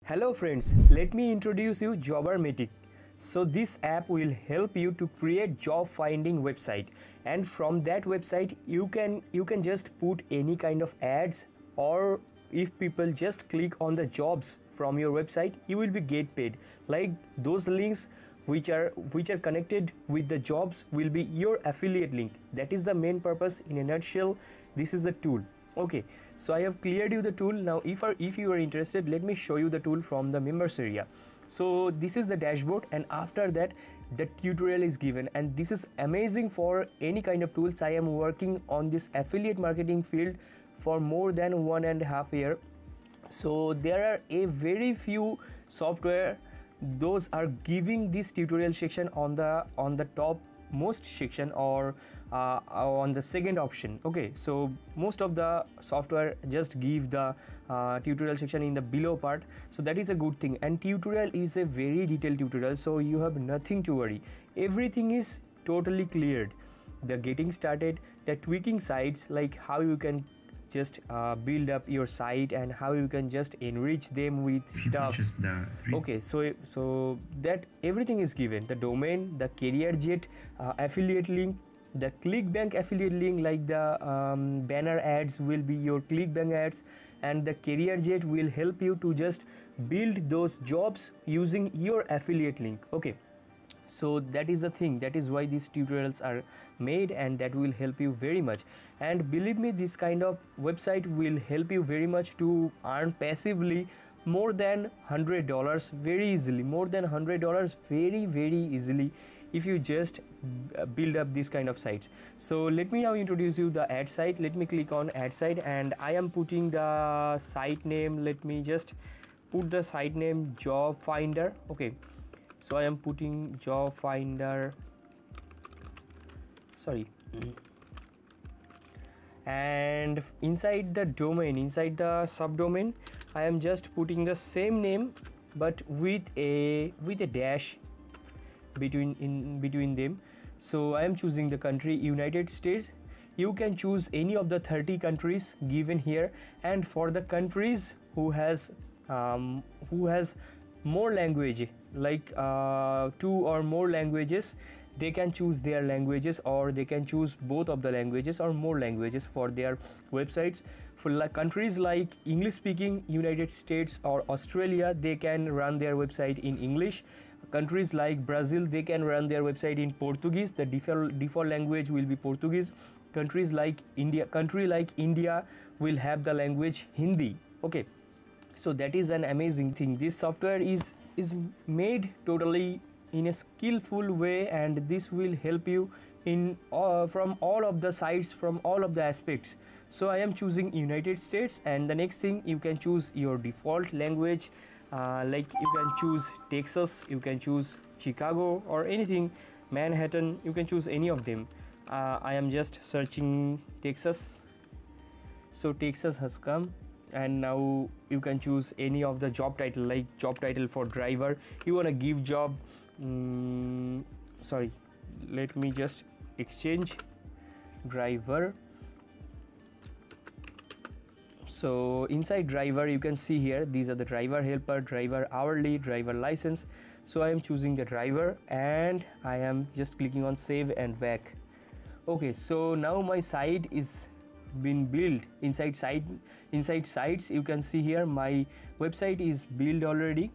Hello friends, let me introduce you Jobbermatic. So this app will help you to create job finding website, and from that website you can just put any kind of ads, or if people just click on the jobs from your website you will be get paid. Like those links which are connected with the jobs will be your affiliate link. That is the main purpose in a nutshell. This is the tool. Okay, so I have cleared you the tool. Now if you are interested, let me show you the tool from the members area. So this is the dashboard, and after that the tutorial is given, and this is amazing for any kind of tools. I am working on this affiliate marketing field for more than 1.5 years. So there are a very few software those are giving this tutorial section on the top most section, or on the second option. Okay, so most of the software just give the tutorial section in the below part, so that is a good thing. And tutorial is a very detailed tutorial, so you have nothing to worry. Everything is totally cleared. The getting started, the tweaking sites, like how you can just build up your site and how you can just enrich them with stuff. Okay, so that everything is given. The domain, the CareerJet affiliate link, the ClickBank affiliate link, like the banner ads will be your ClickBank ads, and the CareerJet will help you to just build those jobs using your affiliate link. Okay, so that is the thing, that is why these tutorials are made, and that will help you very much. And believe me, this kind of website will help you very much to earn passively more than $100 very easily, more than $100 very easily, if you just build up this kind of sites. So let me now introduce you the ad site. Let me click on ad site, and I am putting the site name. Let me just put the site name Job Finder. Okay, so I am putting Job Finder, sorry, and inside the domain, inside the subdomain, I am just putting the same name but with a dash between them. So I am choosing the country United States. You can choose any of the 30 countries given here, and for the countries who has more language, like 2 or more languages, they can choose their languages, or they can choose both of the languages or more languages for their websites. For countries like English speaking United States or Australia, they can run their website in English. Countries like Brazil, they can run their website in Portuguese. The default language will be Portuguese. Country like India will have the language Hindi. Okay, so that is an amazing thing. This software is made totally in a skillful way, and this will help you in from all of the sides, from all of the aspects. So I am choosing United States, and the next thing, you can choose your default language. Like you can choose Texas, you can choose Chicago, or anything, Manhattan, you can choose any of them. I am just searching Texas, so Texas has come. And now you can choose any of the job title, like job title for driver. You want to give job, sorry, let me just exchange driver. So inside driver, you can see here, these are the driver helper, driver hourly, driver license. So I am choosing the driver, and I am just clicking on save and back. Okay, so now my site is been built. Inside sites, you can see here my website is built already.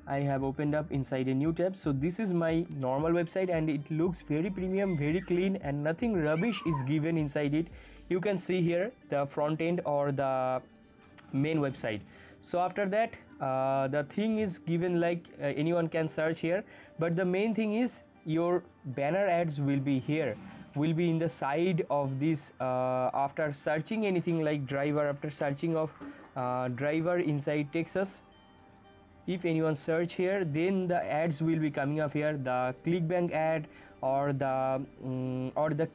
I have opened up inside a new tab. So this is my normal website, and it looks very premium, very clean, and nothing rubbish is given inside it. You can see here the front end or the main website. So after that, the thing is given like anyone can search here, but the main thing is your banner ads will be here, will be in the side of this. After searching anything like driver, after searching of driver inside Texas, if anyone search here, then the ads will be coming up here, the ClickBank ad or the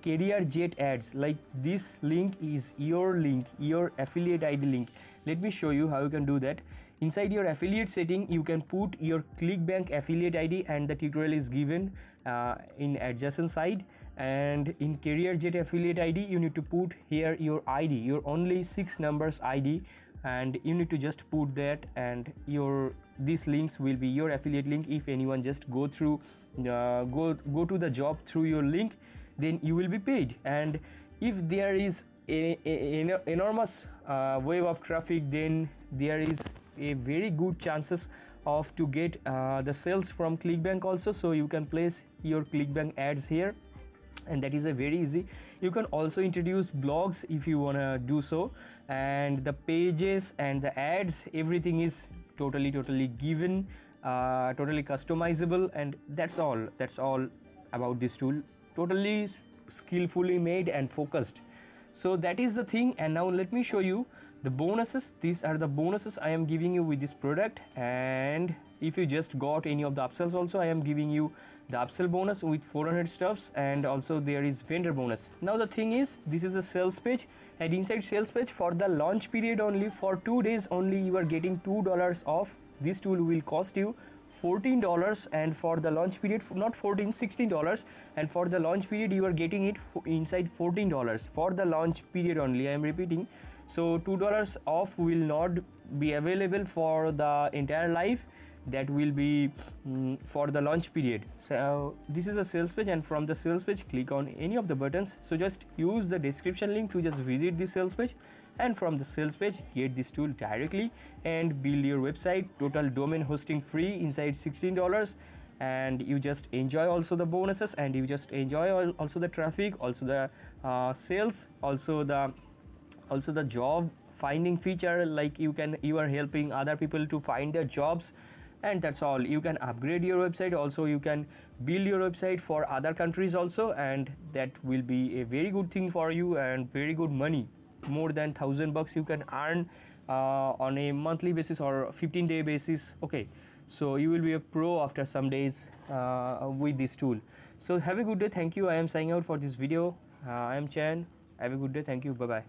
CareerJet ads. Like this link is your link, your affiliate ID link. Let me show you how you can do that. Inside your affiliate setting, you can put your ClickBank affiliate ID, and the tutorial is given in adjacent side. And in CareerJet affiliate ID, you need to put here your ID, your only 6 numbers ID, and you need to just put that, and these links will be your affiliate link. If anyone just go through go to the job through your link, then you will be paid. And if there is a enormous wave of traffic, then there is a very good chances of to get the sales from ClickBank also. So you can place your ClickBank ads here, and that is a very easy. You can also introduce blogs if you want to do so, and the pages and the ads, everything is totally given, totally customizable, and that's all about this tool. Totally skillfully made and focused. So that is the thing. And now let me show you the bonuses. These are the bonuses I am giving you with this product. And if you just got any of the upsells also, I am giving you the upsell bonus with 400 stuffs, and also there is vendor bonus. Now the thing is, this is a sales page, and inside sales page, for the launch period only, for 2 days only, you are getting $2 off. This tool will cost you $14, and for the launch period, not $14, $16, and for the launch period you are getting it inside $14 for the launch period only. I am repeating. So $2 off will not be available for the entire life. That will be for the launch period. So this is a sales page, and from the sales page, click on any of the buttons. So just use the description link to just visit the sales page, and from the sales page, get this tool directly and build your website. Total domain hosting free inside $16, and you just enjoy also the bonuses, and you just enjoy also the traffic, also the sales, also the job finding feature, like you are helping other people to find their jobs. And that's all. You can upgrade your website also, you can build your website for other countries also, and that will be a very good thing for you, and very good money. More than $1,000 you can earn on a monthly basis or 15-day basis. Okay, so you will be a pro after some days with this tool. So have a good day. Thank you. I am signing out for this video. I am Chan. Have a good day. Thank you. Bye bye.